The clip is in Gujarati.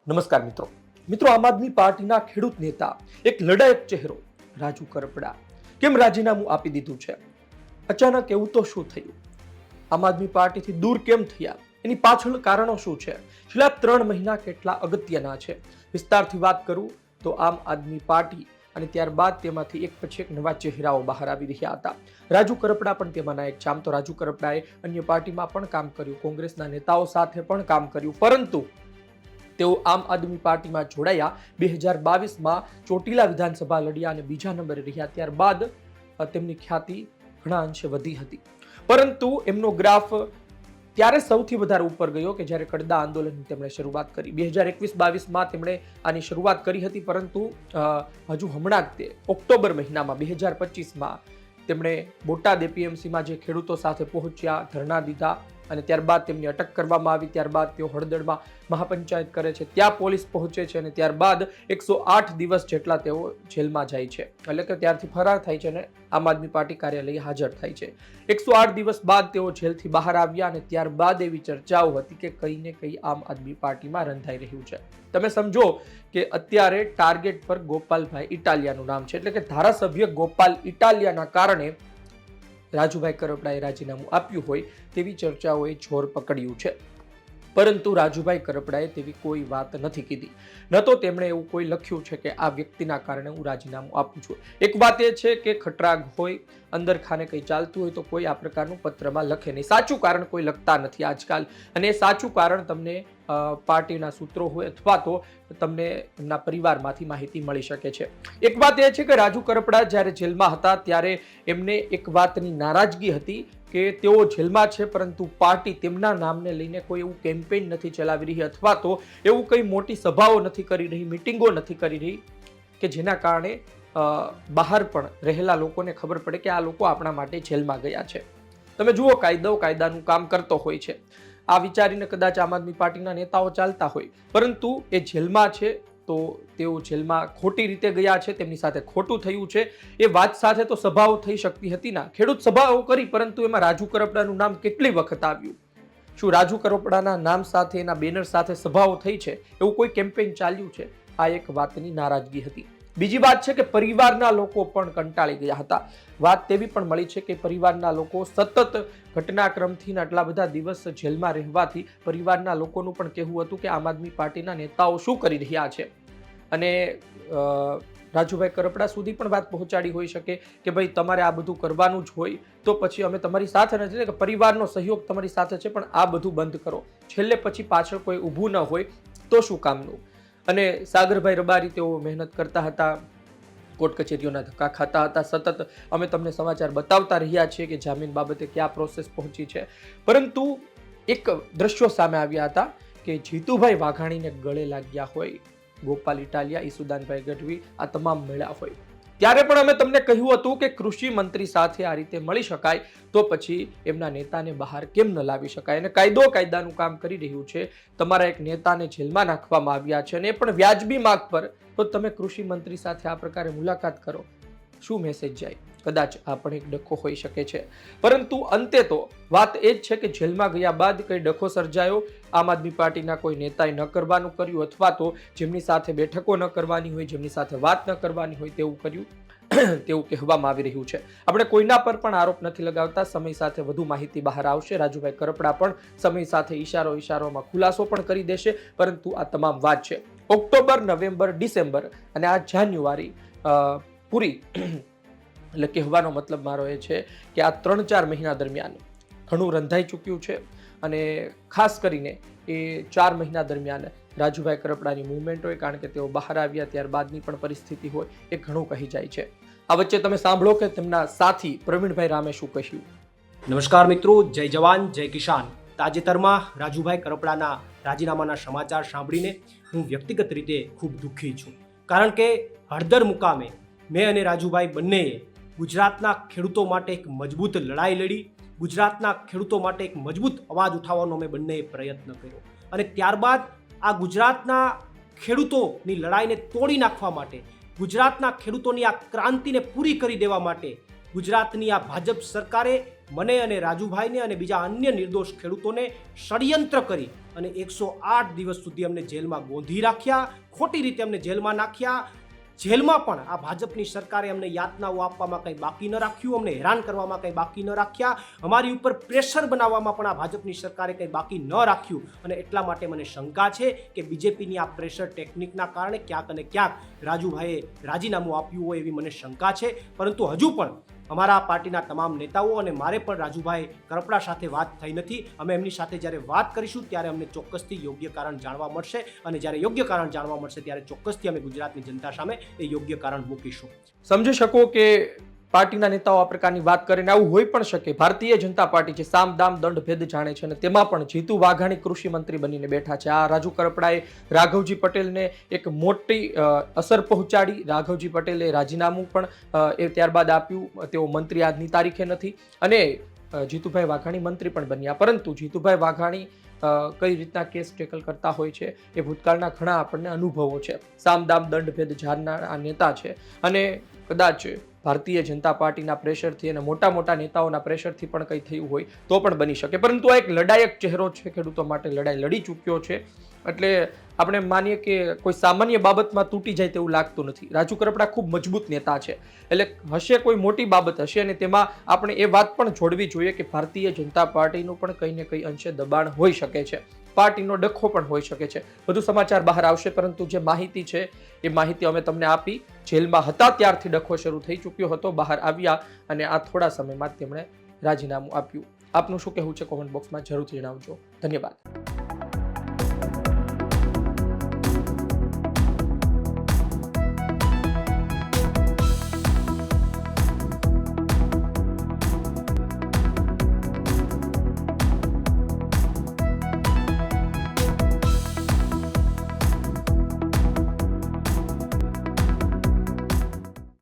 નમસ્કાર મિત્રો આમ આદમી પાર્ટીના ખેડૂત નેતા એક લડાયક ચહેરો રાજુ કરપડા કેમ રાજીનામું આપી દીધું છે? અચાનક એવું તો શું થયું? આમ આદમી પાર્ટીથી દૂર કેમ થયા? એની પાછળ કારણો શું છે? છેલ્લા 3 મહિના કેટલા અગત્યના છે? વિસ્તારથી વાત કરું તો આમ આદમી પાર્ટી અને ત્યારબાદ તેમાંથી એક પછી એક નવા ચહેરાઓ બહાર આવી રહ્યા હતા. રાજુ કરપડા પણ તેમાંના એક છે. આમ તો રાજુ કરપડાએ અન્ય પાર્ટીમાં પણ કામ કર્યું, કોંગ્રેસના નેતાઓ સાથે પણ કામ કર્યું, પરંતુ તેઓ આમ આદમી પાર્ટીમાં જોડાયા. 2022માં ચોટીલા વિધાનસભા લડ્યા અને બીજા નંબરે રહ્યા. ત્યારબાદ તેમની ખ્યાતિ ઘણા અંશે વધી હતી, પરંતુ એમનો ગ્રાફ ત્યારે સૌથી વધારે ઉપર ગયો કે જ્યારે કડદા આંદોલનની તેમણે શરૂઆત કરી. 2021-22માં તેમણે આની શરૂઆત કરી હતી, પરંતુ હજુ હમણાં જ તે ઓક્ટોબર મહિનામાં 2025માં તેમણે બોટાદ એપીએમસીમાં જે ખેડૂતો સાથે પહોંચ્યા, ધરણા દીધા અને ત્યારબાદ તેમની અટક કરવામાં આવી. ત્યારબાદ તેઓ હળદળમાં મહાપંચાયત કરે છે, ત્યાં પોલીસ પહોંચે છે અને ત્યારબાદ 108 દિવસ જેટલા તેઓ જેલમાં જાય છે, એટલે કે ત્યારથી ફરાર થાય છે અને આમ આદમી પાર્ટી કાર્યાલયે હાજર થાય છે. 108 દિવસ બાદ તેઓ જેલથી બહાર આવ્યા અને ત્યારબાદ એવી ચર્ચાઓ હતી કે કંઈ ને કંઈ આમ આદમી પાર્ટીમાં રંધાઈ રહ્યું છે. તમે સમજો કે અત્યારે ટાર્ગેટ પર ગોપાલભાઈ ઇટાલિયાનું નામ છે, એટલે કે ધારાસભ્ય ગોપાલ ઇટાલિયાના કારણે રાજુભાઈ કરપડાએ રાજીનામું આપ્યું હોય તેવી ચર્ચાઓએ જોર પકડ્યું છે. પરંતુ રાજુભાઈ કરપડાએ તેવી કોઈ વાત નથી કીધી, ન તો તેમણે એવું કોઈ લખ્યું છે કે આ વ્યક્તિના કારણે હું રાજીનામું આપું છું. એક વાત એ છે કે ખટરાગ હોય, અંદર ખાને કંઈ ચાલતું હોય તો કોઈ આ પ્રકારનું પત્રમાં લખે નહીં. સાચું કારણ કોઈ લખતા નથી આજકાલ, અને એ સાચું કારણ તમને પાર્ટીના સૂત્રો હોય અથવા તો તમને એમના પરિવારમાંથી માહિતી મળી શકે છે. એક વાત એ છે કે રાજુ કરપડા જ્યારે જેલમાં હતા ત્યારે એમને એક વાતની નારાજગી હતી કે તેઓ જેલમાં છે પરંતુ પાર્ટી તેમના નામને લઈને કોઈ એવું કેમ્પેઇન નથી ચલાવી રહી અથવા તો એવું કંઈ મોટી સભાઓ નથી કરી રહી, મિટિંગો નથી કરી રહી કે જેના કારણે બહાર પણ રહેલા લોકોને ખબર પડે કે આ લોકો આપણા માટે જેલમાં ગયા છે. તમે જુઓ, કાયદાનું કામ કરતો હોય છે. આ વિચારીને કદાચ આમ આદમી પાર્ટીના નેતાઓ ચાલતા હોય, પરંતુ એ જેલમાં છે તો તેઓ જેલમાં ખોટી રીતે ગયા છે, તેમની સાથે ખોટું થયું છે, એ વાત સાથે તો સભાઓ થઈ શકતી હતી ના. ખેડૂત સભાઓ કરી, પરંતુ એમાં રાજુ કરપડાનું નામ કેટલી વખત આવ્યું? શું રાજુ કરપડાના નામ સાથે, એના બેનર સાથે સભાઓ થઈ છે? એવું કોઈ કેમ્પેઇન ચાલ્યું છે? આ એક વાતની નારાજગી હતી. બીજી વાત છે કે પરિવારના લોકો પણ કંટાળી ગયા હતા. વાત તેવી પણ મળી છે કે પરિવારના લોકો સતત ઘટનાક્રમથી આટલા બધા દિવસ જેલમાં રહેવાથી પરિવારના લોકોનું પણ કહેવું હતું કે આમ આદમી પાર્ટીના નેતાઓ શું કરી રહ્યા છે, અને રાજુભાઈ કરપડા સુધી પણ વાત પહોંચાડી હોઈ શકે કે ભાઈ તમારે આ બધું કરવાનું જ હોય તો પછી અમે તમારી સાથે નથી, કે પરિવારનો સહયોગ તમારી સાથે છે, પણ આ બધું બંધ કરો. છેલ્લે પછી પાછળ કોઈ ઊભું ન હોય તો શું કામનું? અને સાગરભાઈ રબારી તેઓ મહેનત કરતા હતા, કોર્ટ કચેરીઓના ધક્કા ખાતા હતા, સતત અમે તમને સમાચાર બતાવતા રહ્યા છીએ કે જામીન બાબતે ક્યાં પ્રોસેસ પહોંચી છે, પરંતુ એક દ્રશ્યો સામે આવ્યા હતા કે જીતુભાઈ વાઘાણીને ગળે લાગ્યા હોય ગોપાલ ઇટાલિયા, ઈસુદાનભાઈ ગઢવી, આ તમામ મળ્યા હોય. ત્યારે પણ અમે તમને કહ્યું હતું કે કૃષિ મંત્રી સાથે આ રીતે મળી શકાય તો પછી એમના નેતાને બહાર કેમ ન લાવી શકાય? અને કાયદાનું કામ કરી રહ્યું છે, તમારા એક નેતાને જેલમાં નાખવામાં આવ્યા છે અને એ પણ વ્યાજબી માગ પર, તો તમે કૃષિ મંત્રી સાથે આ પ્રકારે મુલાકાત કરો, શું મેસેજ જાય? કદાચ આ પણ એક ડખો હોઈ શકે છે. પરંતુ અંતે તો વાત એ જ છે કે જેલમાં ગયા બાદ કઈ ડખો સર્જાયો, આમ આદમી પાર્ટીના કોઈ નેતાએ ન કરવાનું કર્યું અથવા તો જેમની સાથે બેઠકો ન કરવાની હોય, જેમની સાથે વાત ન કરવાની હોય તેવું કર્યું તેવું કહેવામાં આવી રહ્યું છે. આપણે કોઈના પર પણ આરોપ નથી લગાવતા, સમય સાથે વધુ માહિતી બહાર આવશે. રાજુભાઈ કરપડા પણ સમય સાથે ઈશારોમાં ખુલાસો પણ કરી દેશે, પરંતુ આ તમામ વાત છે ઓક્ટોબર, નવેમ્બર, ડિસેમ્બર અને આ જાન્યુઆરી પૂરી, એટલે કહેવાનો મતલબ મારો એ છે કે આ 3-4 મહિના દરમિયાન ઘણું રંધાઈ ચૂક્યું છે, અને ખાસ કરીને એ 4 મહિના દરમિયાન રાજુભાઈ કરપડાની મૂવમેન્ટ હોય, કારણ કે તેઓ બહાર આવ્યા ત્યારબાદની પણ પરિસ્થિતિ હોય, એ ઘણું કહી જાય છે. આ વચ્ચે તમે સાંભળો કે તેમના સાથી પ્રવીણભાઈ રામે શું કહ્યું. નમસ્કાર મિત્રો, જય જવાન જય કિસાન. તાજેતરમાં રાજુભાઈ કરપડાના રાજીનામાના સમાચાર સાંભળીને હું વ્યક્તિગત રીતે ખૂબ દુઃખી છું, કારણ કે હળદર મુકામે મેં અને રાજુભાઈ બંનેએ ગુજરાતના ખેડૂતો માટે એક મજબૂત લડાઈ લડી, ગુજરાતના ખેડૂતો માટે એક મજબૂત અવાજ ઉઠાવવાનો અમે બંનેએ પ્રયત્ન કર્યો, અને ત્યારબાદ આ ગુજરાતના ખેડૂતોની લડાઈને તોડી નાખવા માટે, ગુજરાતના ખેડૂતોની આ ક્રાંતિને પૂરી કરી દેવા માટે ગુજરાતની આ ભાજપ સરકારે મને અને રાજુભાઈને અને બીજા અન્ય નિર્દોષ ખેડૂતોને ષડયંત્ર કરી અને 108 દિવસ સુધી અમને જેલમાં ગોંધી રાખ્યા, ખોટી રીતે અમને જેલમાં નાખ્યા. જેલમાં પણ આ ભાજપની સરકારે અમને યાતનાઓ આપવામાં કંઈ બાકી ન રાખ્યું, અમને હેરાન કરવામાં કંઈ બાકી ન રાખ્યા, અમારી ઉપર પ્રેશર બનાવવામાં પણ આ ભાજપની સરકારે કંઈ બાકી ન રાખ્યું. અને એટલા માટે મને શંકા છે કે બીજેપીની આ પ્રેશર ટેકનિકના કારણે ક્યાંક અને ક્યાંક રાજુભાઈએ રાજીનામું આપ્યું હોય એવી મને શંકા છે. પરંતુ હજુ પણ અમારા પાર્ટીના તમામ નેતાઓ અને મારે પણ રાજુભાઈ કરપડા સાથે વાત થઈ નથી. અમે એમની સાથે જ્યારે વાત કરીશું ત્યારે અમને ચોક્કસથી યોગ્ય કારણ જાણવા મળશે અને જ્યારે યોગ્ય કારણ જાણવા મળશે ત્યારે ચોક્કસથી અમે ગુજરાતની જનતા સામે એ યોગ્ય કારણ મૂકીશું. સમજી શકો કે પાર્ટીના નેતાઓ આ પ્રકારની વાત કરીને આવું હોઈ પણ શકે. ભારતીય જનતા પાર્ટી છે સામ દામ દંડ ભેદ જાણે છે અને તેમાં પણ જીતુ વાઘાણી કૃષિ મંત્રી બનીને બેઠા છે. આ રાજુ કરપડાએ રાઘવજી પટેલને એક મોટી અસર પહોંચાડી. રાઘવજી પટેલે રાજીનામું પણ એ ત્યારબાદ આપ્યું. તેઓ મંત્રી આજની તારીખે નથી અને જીતુભાઈ વાઘાણી મંત્રી પણ બન્યા. પરંતુ જીતુભાઈ વાઘાણી કઈ રીતના કેસ ટેકલ કરતા હોય છે એ ભૂતકાળના ઘણા આપણને અનુભવો છે. સામ દામ દંડ ભેદ જાણનાર આ નેતા છે અને કદાચ ભારતીય જનતા પાર્ટીના પ્રેશરથી અને મોટા મોટા નેતાઓના પ્રેશરથી પણ કંઈ થયું હોય તો પણ બની શકે. પરંતુ આ એક લડાયક ચહેરો છે, ખેડૂતો માટે લડાઈ લડી ચૂક્યો છે. એટલે આપણે માનીએ કે કોઈ સામાન્ય બાબતમાં તૂટી જાય તેવું લાગતું નથી. રાજુ કરપડા ખૂબ મજબૂત નેતા છે. એટલે હશે કોઈ મોટી બાબત હશે અને તેમાં આપણે એ વાત પણ જોડવી જોઈએ કે ભારતીય જનતા પાર્ટીનું પણ કંઈ ને કંઈ અંશે દબાણ હોઈ શકે છે, પાર્ટીનો ડખો પણ હોઈ શકે છે. વધુ સમાચાર બહાર આવશે, પરંતુ જે માહિતી છે એ માહિતી અમે તમને આપી. જેલમાં હતા ત્યારથી ડખો શરૂ થઈ ચૂક્યો હતો, બહાર આવ્યા અને આ થોડા સમયમાં તેમણે રાજીનામું આપ્યું. આપનું શું કહેવું છે કોમેન્ટ બોક્સમાં જરૂરથી જણાવજો. ધન્યવાદ.